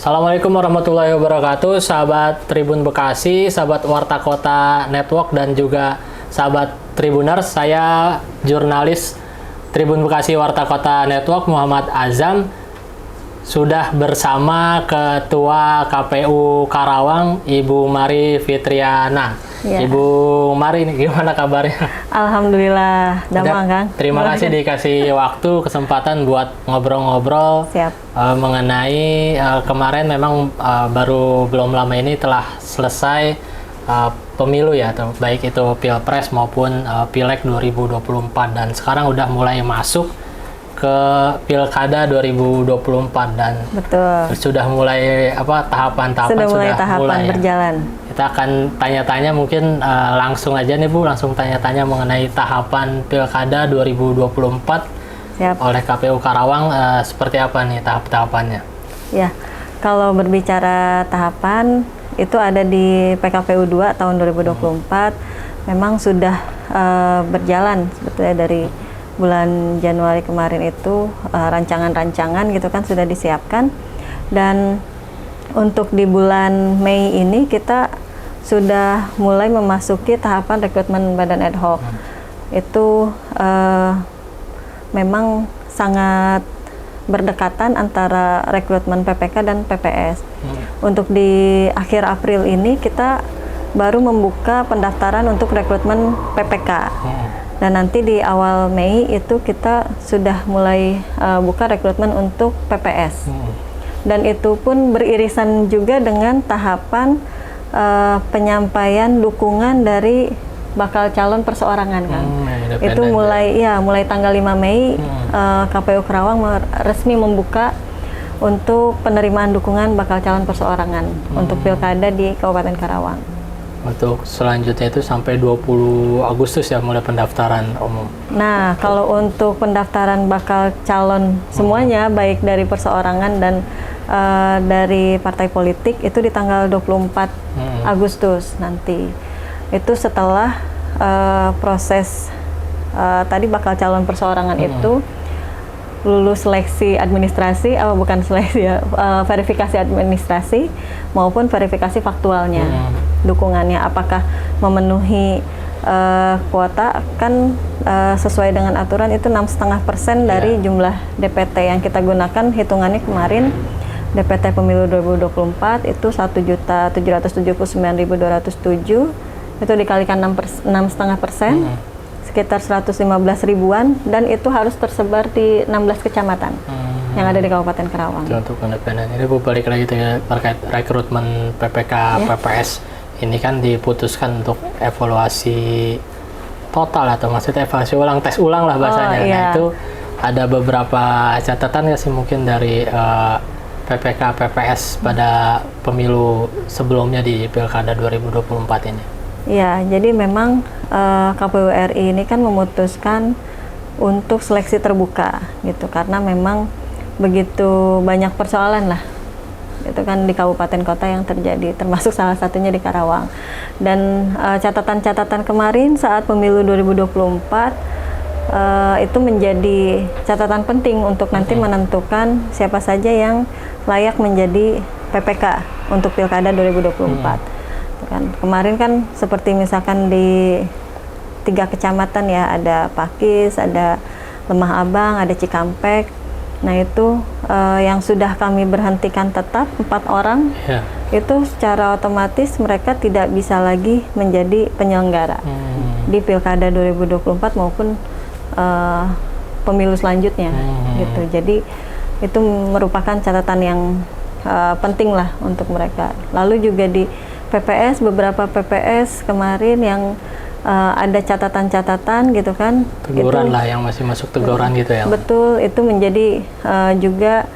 Assalamualaikum warahmatullahi wabarakatuh, sahabat Tribun Bekasi, sahabat Warta Kota Network, dan juga sahabat Tribuners. Saya jurnalis Tribun Bekasi Warta Kota Network, Muhammad Azam, sudah bersama Ketua KPU Karawang, Ibu Mari Fitriana. Ya. Ibu Mari, gimana kabarnya? Alhamdulillah, damang Kang. Terima kasih dikasih waktu, kesempatan buat ngobrol-ngobrol. Siap. Mengenai kemarin memang baru belum lama ini telah selesai pemilu ya, baik itu Pilpres maupun Pileg 2024, dan sekarang udah mulai masuk ke Pilkada 2024 dan betul. Sudah mulai tahapan-tahapan sudah mulai berjalan. Kita akan tanya-tanya mungkin langsung aja nih Bu, langsung tanya-tanya mengenai tahapan Pilkada 2024. Siap. Oleh KPU Karawang, seperti apa nih tahap-tahapannya? Ya, kalau berbicara tahapan itu ada di PKPU 2 tahun 2024, memang sudah berjalan sebetulnya dari bulan Januari kemarin itu rancangan-rancangan gitu kan sudah disiapkan, dan untuk di bulan Mei ini kita sudah mulai memasuki tahapan rekrutmen badan ad hoc. Itu memang sangat berdekatan antara rekrutmen PPK dan PPS. Untuk di akhir April ini kita baru membuka pendaftaran untuk rekrutmen PPK. Dan nanti di awal Mei itu kita sudah mulai buka rekrutmen untuk PPS. Dan itu pun beririsan juga dengan tahapan penyampaian dukungan dari bakal calon perseorangan kan. Itu mulai tanggal 5 Mei KPU Karawang resmi membuka untuk penerimaan dukungan bakal calon perseorangan untuk pilkada di Kabupaten Karawang. Untuk selanjutnya itu sampai 20 Agustus ya mulai pendaftaran umum. Nah, kalau untuk pendaftaran bakal calon semuanya baik dari perseorangan dan dari partai politik itu di tanggal 24 Agustus nanti. Itu setelah proses tadi bakal calon perseorangan itu lulus seleksi administrasi, bukan seleksi ya, verifikasi administrasi maupun verifikasi faktualnya. Dukungannya apakah memenuhi kuota, kan sesuai dengan aturan itu 6,5% dari jumlah DPT yang kita gunakan. Hitungannya kemarin DPT pemilu 2024 itu 1.779.207, itu dikalikan 6,5%, sekitar 115 ribuan, dan itu harus tersebar di 16 kecamatan yang ada di Kabupaten Karawang. Untuk independen ini Bu, balik lagi terkait rekrutmen PPK PPS ini kan diputuskan untuk evaluasi total, atau maksudnya evaluasi ulang, tes ulang lah bahasanya. Nah, itu ada beberapa catatan nggak sih mungkin dari PPK PPS pada pemilu sebelumnya di Pilkada 2024 ini? Ya, jadi memang KPU RI ini kan memutuskan untuk seleksi terbuka gitu, karena memang begitu banyak persoalan lah itu kan di kabupaten kota yang terjadi, termasuk salah satunya di Karawang. Dan catatan-catatan kemarin saat pemilu 2024 itu menjadi catatan penting untuk nanti menentukan siapa saja yang layak menjadi PPK untuk Pilkada 2024. Kan kemarin kan seperti misalkan di 3 kecamatan ya, ada Pakis, ada Lemah Abang, ada Cikampek. Nah itu yang sudah kami berhentikan tetap 4 orang, itu secara otomatis mereka tidak bisa lagi menjadi penyelenggara di Pilkada 2024 maupun pemilu selanjutnya gitu. Jadi itu merupakan catatan yang penting lah untuk mereka. Lalu juga di PPS, beberapa PPS kemarin yang ada catatan-catatan gitu kan, teguran itu, lah yang masih masuk teguran gitu ya. Betul, itu menjadi juga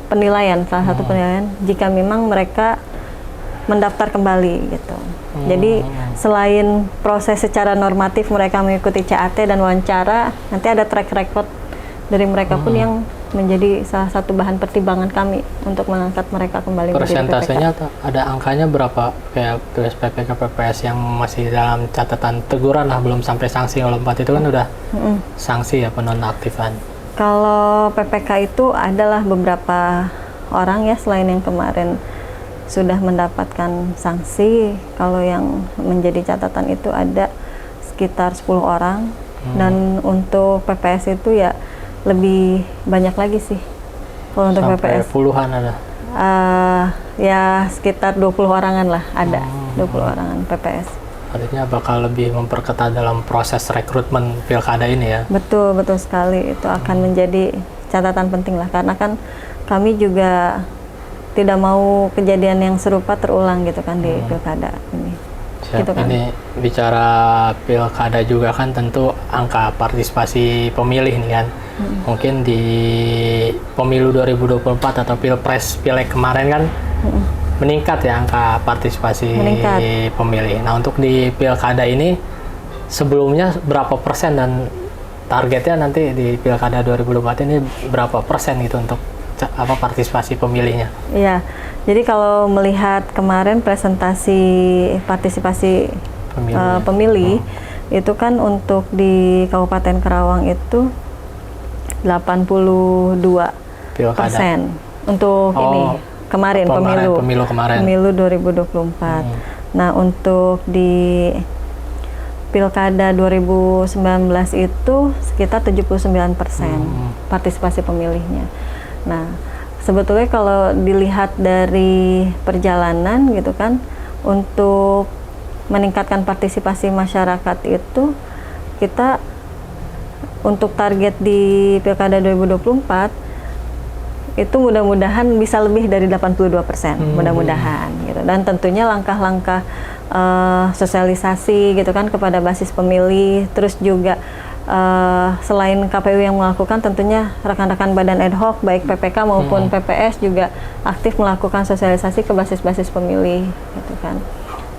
penilaian, salah satu penilaian jika memang mereka mendaftar kembali gitu. Jadi selain proses secara normatif mereka mengikuti CAT dan wawancara, nanti ada track record dari mereka pun yang menjadi salah satu bahan pertimbangan kami untuk mengangkat mereka kembali menjadi PPK. Persentasenya ada angkanya berapa kayak PPK PPS yang masih dalam catatan teguran lah, belum sampai sanksi? Kalau 4 itu kan udah sanksi ya, penonaktifan. Kalau PPK itu adalah beberapa orang ya, selain yang kemarin sudah mendapatkan sanksi. Kalau yang menjadi catatan itu ada sekitar 10 orang. Dan untuk PPS itu ya lebih banyak lagi sih. Kalau untuk Sampai PPS puluhan ada. ya sekitar 20 orangan lah ada. 20 orangan PPS. Artinya bakal lebih memperketat dalam proses rekrutmen pilkada ini ya. Betul, betul sekali. Itu akan menjadi catatan penting lah, karena kan kami juga tidak mau kejadian yang serupa terulang gitu kan di pilkada ini. Siap. Gitu kan. Ini bicara pilkada juga kan tentu angka partisipasi pemilih nih kan. Mungkin di pemilu 2024 atau pilpres pileg kemarin kan meningkat ya angka partisipasi pemilih. Nah, untuk di pilkada ini sebelumnya berapa persen dan targetnya nanti di pilkada 2024 ini berapa persen gitu untuk partisipasi pemilihnya? Iya. Jadi kalau melihat kemarin presentasi partisipasi pemilih itu kan untuk di Kabupaten Karawang itu 82% untuk ini kemarin pemilu 2024. Nah, untuk di Pilkada 2019 itu sekitar 79% partisipasi pemilihnya. Nah, sebetulnya kalau dilihat dari perjalanan gitu kan, untuk meningkatkan partisipasi masyarakat itu kita untuk target di Pilkada 2024 itu mudah-mudahan bisa lebih dari 82%, mudah-mudahan gitu. Dan tentunya langkah-langkah sosialisasi gitu kan kepada basis pemilih, terus juga selain KPU yang melakukan, tentunya rekan-rekan badan ad hoc baik PPK maupun PPS juga aktif melakukan sosialisasi ke basis-basis pemilih gitu kan.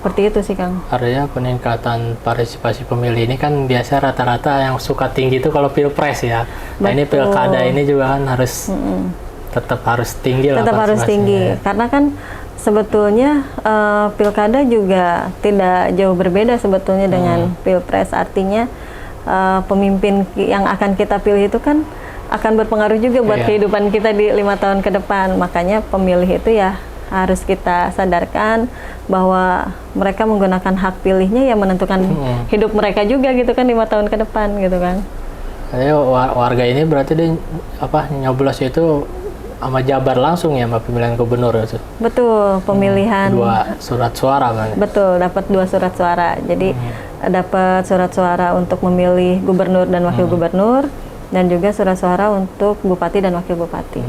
Seperti itu sih, Kang. Artinya peningkatan partisipasi pemilih ini kan biasa rata-rata yang suka tinggi itu kalau pilpres ya. Nah, ini pilkada ini juga kan harus tetap harus tinggi lah. Tetap harus tinggi, karena kan sebetulnya pilkada juga tidak jauh berbeda sebetulnya dengan pilpres. Artinya pemimpin yang akan kita pilih itu kan akan berpengaruh juga buat kehidupan kita di 5 tahun ke depan. Makanya pemilih itu ya harus kita sadarkan bahwa mereka menggunakan hak pilihnya yang menentukan hidup mereka juga gitu kan 5 tahun ke depan gitu kan. Jadi warga ini berarti dia nyoblos itu sama Jabar langsung ya, Mbak, pemilihan gubernur itu? Betul, pemilihan 2 surat suara kan? Betul, dapat 2 surat suara. Jadi dapat surat suara untuk memilih gubernur dan wakil gubernur, dan juga surat suara untuk bupati dan wakil bupati.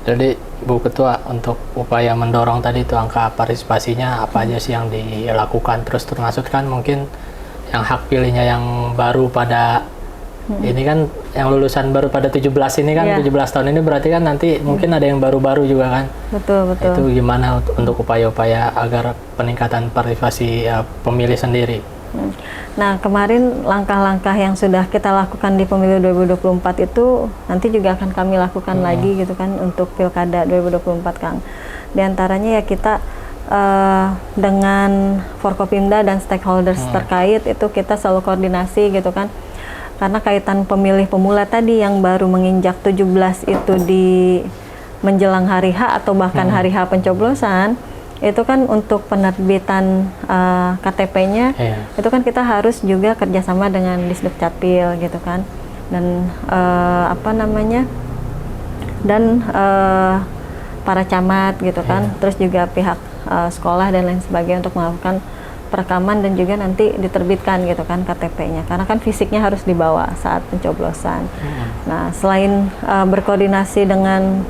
Jadi Bu Ketua, untuk upaya mendorong tadi itu angka partisipasinya apa aja sih yang dilakukan? Terus termasuk kan mungkin yang hak pilihnya yang baru pada ini kan, yang lulusan baru pada 17 ini kan, 17 tahun ini berarti kan nanti mungkin ada yang baru-baru juga kan? Betul, betul. Itu gimana untuk upaya-upaya agar peningkatan partisipasi pemilih sendiri? Nah, kemarin langkah-langkah yang sudah kita lakukan di pemilu 2024 itu nanti juga akan kami lakukan lagi gitu kan untuk pilkada 2024, Kang. Di antaranya ya kita dengan Forkopimda dan stakeholders terkait itu kita selalu koordinasi gitu kan. Karena kaitan pemilih pemula tadi yang baru menginjak 17 itu di menjelang hari H atau bahkan hari H pencoblosan, itu kan untuk penerbitan KTP-nya itu kan kita harus juga kerjasama dengan Disduk Capil gitu kan, dan para camat gitu kan, terus juga pihak sekolah dan lain sebagainya untuk melakukan perekaman dan juga nanti diterbitkan gitu kan KTP-nya, karena kan fisiknya harus dibawa saat pencoblosan. Nah, selain berkoordinasi dengan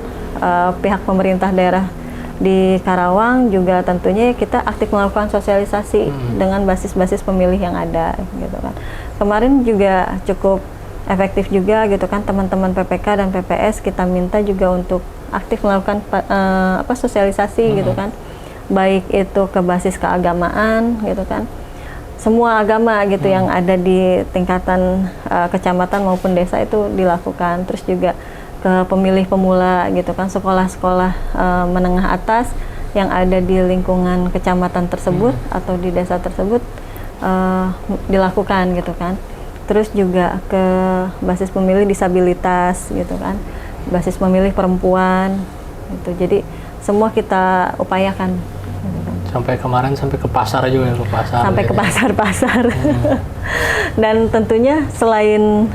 pihak pemerintah daerah di Karawang, juga tentunya kita aktif melakukan sosialisasi dengan basis-basis pemilih yang ada gitu kan. Kemarin juga cukup efektif juga gitu kan, teman-teman PPK dan PPS kita minta juga untuk aktif melakukan sosialisasi gitu kan, baik itu ke basis keagamaan gitu kan, semua agama gitu yang ada di tingkatan kecamatan maupun desa itu dilakukan. Terus juga ke pemilih pemula gitu kan, sekolah-sekolah menengah atas yang ada di lingkungan kecamatan tersebut atau di desa tersebut dilakukan gitu kan. Terus juga ke basis pemilih disabilitas gitu kan, basis pemilih perempuan, Gitu. Jadi semua kita upayakan. Sampai kemarin sampai ke pasar juga, ke pasar. Sampai gitu ke ya. pasar-pasar. Dan tentunya selain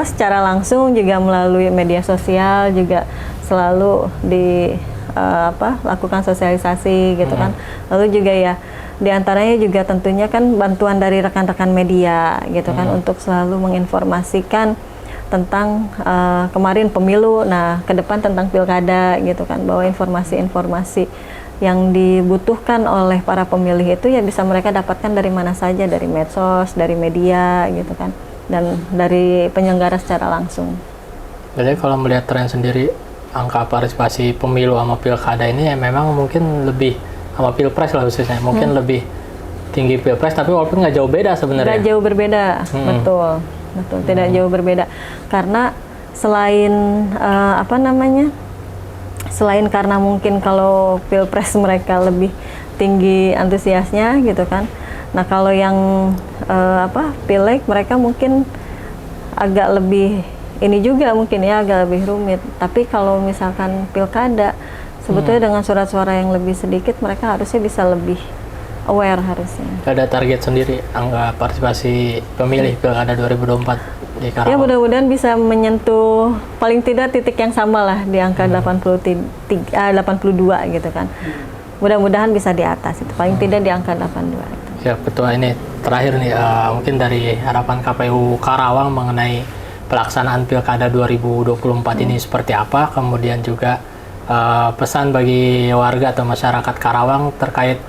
secara langsung juga melalui media sosial juga selalu lakukan sosialisasi gitu kan. Lalu juga ya diantaranya juga tentunya kan bantuan dari rekan-rekan media gitu kan untuk selalu menginformasikan tentang kemarin pemilu, nah ke depan tentang pilkada gitu kan, bahwa informasi-informasi yang dibutuhkan oleh para pemilih itu ya bisa mereka dapatkan dari mana saja, dari medsos, dari media gitu kan, dan dari penyelenggara secara langsung. Jadi kalau melihat tren sendiri, angka partisipasi pemilu sama pilkada ini ya memang mungkin lebih, sama pilpres lah khususnya, mungkin lebih tinggi pilpres, tapi walaupun nggak jauh beda sebenarnya. Nggak jauh berbeda, betul, tidak jauh berbeda. Karena selain selain karena mungkin kalau pilpres mereka lebih tinggi antusiasnya gitu kan. Nah kalau yang pileg mereka mungkin agak lebih ini juga mungkin ya agak lebih rumit. Tapi kalau misalkan pilkada sebetulnya dengan surat suara yang lebih sedikit mereka harusnya bisa lebih aware harusnya. Ada target sendiri angka partisipasi pemilih pilkada 2024 di Karawang? Ya mudah-mudahan bisa menyentuh paling tidak titik yang sama lah di angka 82 gitu kan. Mudah-mudahan bisa di atas itu, paling tidak di angka 82. Ya Ketua, ini terakhir nih mungkin dari harapan KPU Karawang mengenai pelaksanaan pilkada 2024 ini seperti apa, kemudian juga pesan bagi warga atau masyarakat Karawang terkait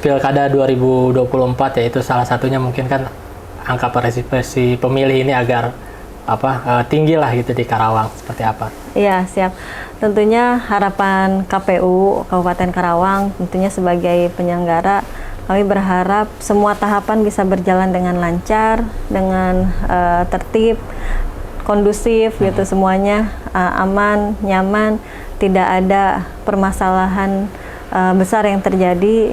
pilkada 2024, yaitu salah satunya mungkin kan angka partisipasi pemilih ini agar tinggi lah gitu di Karawang, seperti apa? Iya, siap. Tentunya harapan KPU Kabupaten Karawang tentunya sebagai penyelenggara, kami berharap semua tahapan bisa berjalan dengan lancar, dengan tertib, kondusif gitu, semuanya aman, nyaman, tidak ada permasalahan besar yang terjadi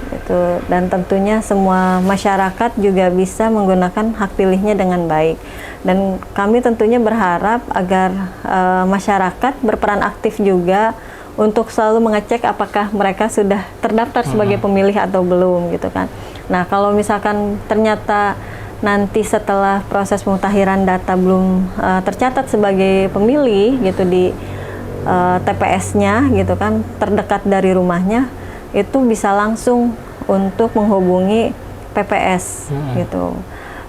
gitu. Dan tentunya semua masyarakat juga bisa menggunakan hak pilihnya dengan baik. Dan kami tentunya berharap agar masyarakat berperan aktif juga untuk selalu mengecek apakah mereka sudah terdaftar sebagai pemilih atau belum gitu kan. Nah kalau misalkan ternyata nanti setelah proses pemutakhiran data belum tercatat sebagai pemilih gitu di TPS-nya gitu kan, terdekat dari rumahnya, itu bisa langsung untuk menghubungi PPS gitu,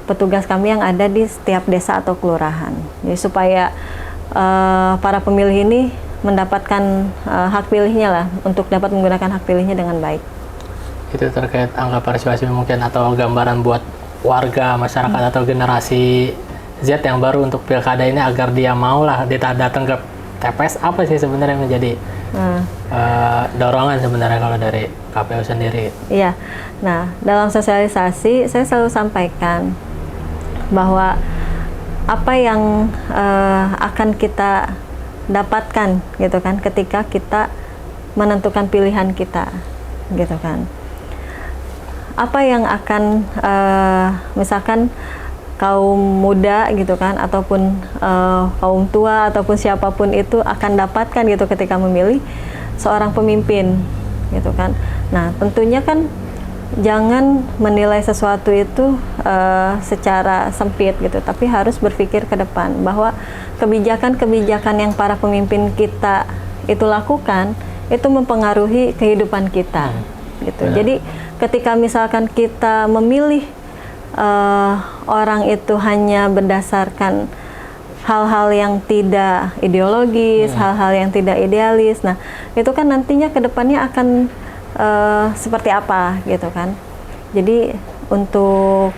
petugas kami yang ada di setiap desa atau kelurahan. Jadi supaya para pemilih ini mendapatkan hak pilihnya lah, untuk dapat menggunakan hak pilihnya dengan baik. Itu terkait angka partisipasi mungkin, atau gambaran buat warga, masyarakat atau generasi Z yang baru untuk pilkada ini agar dia mau lah datang ke TPS, apa sih sebenarnya menjadi dorongan sebenarnya kalau dari KPU sendiri? Iya, nah dalam sosialisasi saya selalu sampaikan bahwa apa yang akan kita dapatkan gitu kan ketika kita menentukan pilihan kita gitu kan. Apa yang akan misalkan kaum muda gitu kan, ataupun kaum tua ataupun siapapun itu akan dapatkan gitu ketika memilih seorang pemimpin gitu kan. Nah tentunya kan jangan menilai sesuatu itu secara sempit gitu, tapi harus berpikir ke depan bahwa kebijakan-kebijakan yang para pemimpin kita itu lakukan itu mempengaruhi kehidupan kita gitu. Jadi ketika misalkan kita memilih orang itu hanya berdasarkan hal-hal yang tidak ideologis, hal-hal yang tidak idealis, nah itu kan nantinya ke depannya akan seperti apa gitu kan. Jadi untuk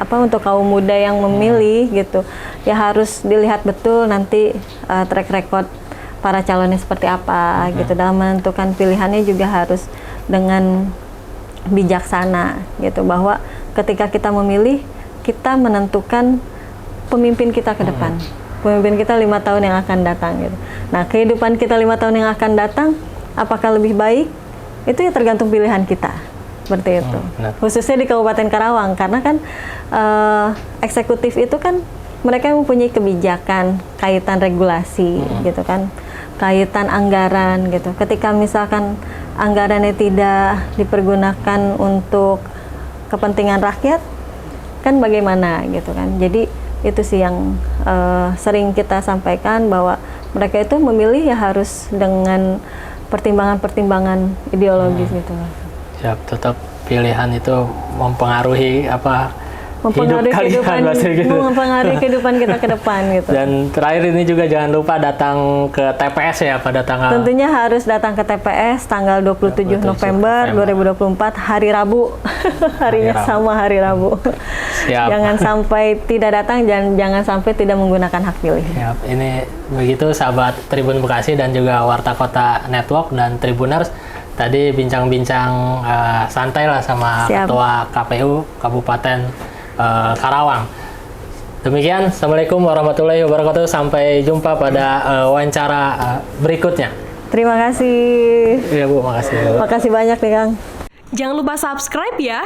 untuk kaum muda yang memilih gitu ya harus dilihat betul nanti track record para calonnya seperti apa gitu. Dalam menentukan pilihannya juga harus dengan bijaksana gitu, bahwa ketika kita memilih, kita menentukan pemimpin kita ke depan, pemimpin kita 5 tahun yang akan datang gitu. Nah kehidupan kita 5 tahun yang akan datang apakah lebih baik, itu ya tergantung pilihan kita, seperti itu. Khususnya di Kabupaten Karawang, karena kan eksekutif itu kan mereka mempunyai kebijakan kaitan regulasi gitu kan, kaitan anggaran gitu. Ketika misalkan anggarannya tidak dipergunakan untuk kepentingan rakyat, kan bagaimana gitu kan. Jadi itu sih yang sering kita sampaikan, bahwa mereka itu memilih ya harus dengan pertimbangan-pertimbangan ideologis gitu. Siap, tetap pilihan itu mempengaruhi hidup kalian, mempengaruhi kehidupan kita ke depan gitu. Dan terakhir ini juga jangan lupa datang ke TPS ya pada tanggal. Tentunya harus datang ke TPS tanggal 27 November 2024 hari Rabu. Harinya sama hari Rabu. Siap. Jangan sampai tidak datang dan jangan sampai tidak menggunakan hak pilih. Siap. Ini begitu sahabat Tribun Bekasi dan juga Warta Kota Network dan Tribuners. Tadi bincang-bincang santai lah sama Ketua KPU Kabupaten Karawang. Demikian, Assalamualaikum warahmatullahi wabarakatuh. Sampai jumpa pada wawancara berikutnya. Terima kasih. Iya Bu, makasih. Makasih banyak nih Kang. Jangan lupa subscribe ya.